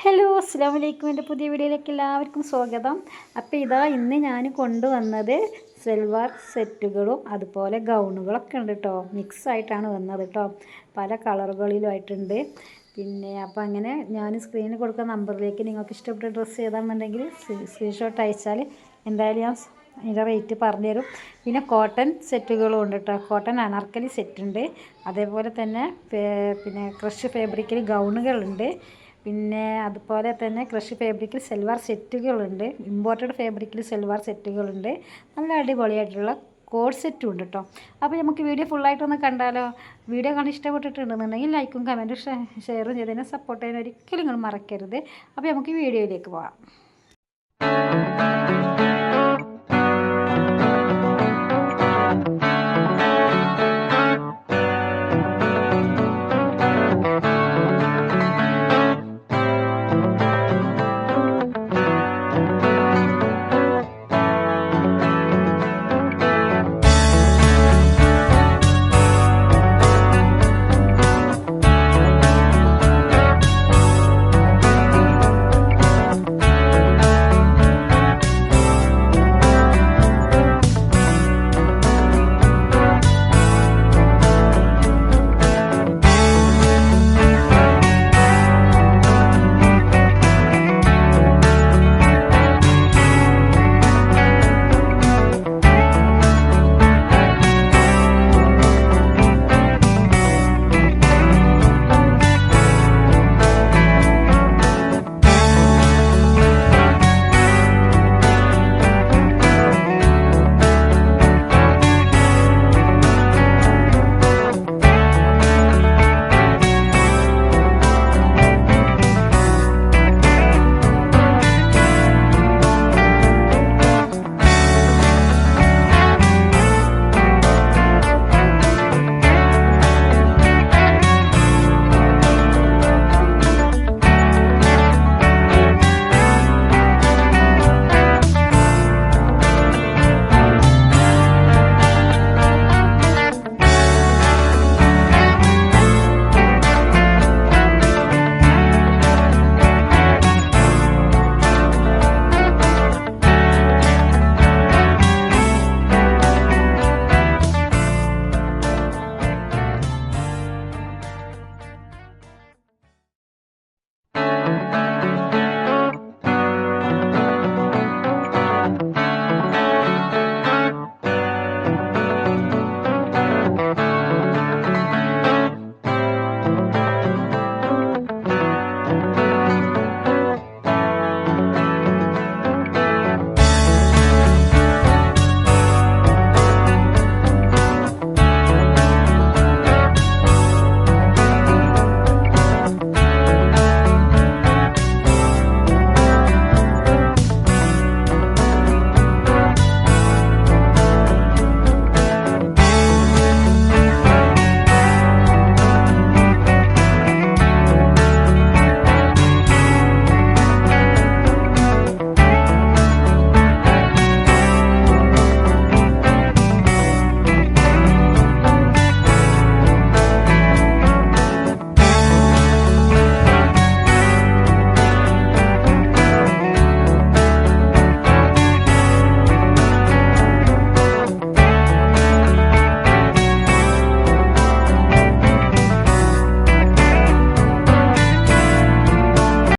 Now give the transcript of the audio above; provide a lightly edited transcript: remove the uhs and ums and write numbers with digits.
ഹലോ അസ്സലാമു അലൈക്കും. എൻ്റെ പുതിയ വീഡിയോയിലേക്ക് എല്ലാവർക്കും സ്വാഗതം. അപ്പോൾ ഇതാ ഇന്ന് ഞാൻ കൊണ്ടുവന്നത് സൽവാർ സെറ്റുകളും അതുപോലെ ഗൗണുകളൊക്കെ ഉണ്ട് കേട്ടോ. മിക്സായിട്ടാണ് വന്നത് കേട്ടോ. പല കളറുകളിലുമായിട്ടുണ്ട്. പിന്നെ അപ്പോൾ അങ്ങനെ ഞാൻ സ്ക്രീനിൽ കൊടുക്കുന്ന നമ്പറിലേക്ക് നിങ്ങൾക്ക് ഇഷ്ടപ്പെട്ട ഡ്രസ്സ് ഏതാണെന്നുണ്ടെങ്കിൽ സ്ക്രീൻഷോട്ട് അയച്ചാൽ എന്തായാലും ഞാൻ അതിൻ്റെ റേറ്റ് പറഞ്ഞു തരും. പിന്നെ കോട്ടൺ സെറ്റുകളും ഉണ്ട് കേട്ടോ. കോട്ടൺ അനാർക്കലി സെറ്റുണ്ട്. അതേപോലെ തന്നെ പിന്നെ ക്രഷ് ഫാബ്രിക്കിൽ ഗൗണുകളുണ്ട്. പിന്നെ അതുപോലെ തന്നെ ക്രഷ് ഫാബ്രിക്കിൽ സൽവാർ സെറ്റുകളുണ്ട്. ഇമ്പോർട്ടഡ് ഫാബ്രിക്കിൽ സൽവാർ സെറ്റുകളുണ്ട്. നല്ല അടിപൊളിയായിട്ടുള്ള കോഡ് സെറ്റും ഉണ്ട് കേട്ടോ. അപ്പോൾ നമുക്ക് വീഡിയോ ഫുള്ളായിട്ടൊന്ന് കണ്ടാലോ. വീഡിയോ കാണാൻ ഇഷ്ടപ്പെട്ടിട്ടുണ്ടെന്നുണ്ടെങ്കിൽ ലൈക്കും കമൻറ്റും ഷെയറും ചെയ്തതിനെ സപ്പോർട്ട് ചെയ്യാൻ ഒരിക്കലും നിങ്ങൾ മറക്കരുത്. അപ്പോൾ നമുക്ക് വീഡിയോയിലേക്ക് പോകാം.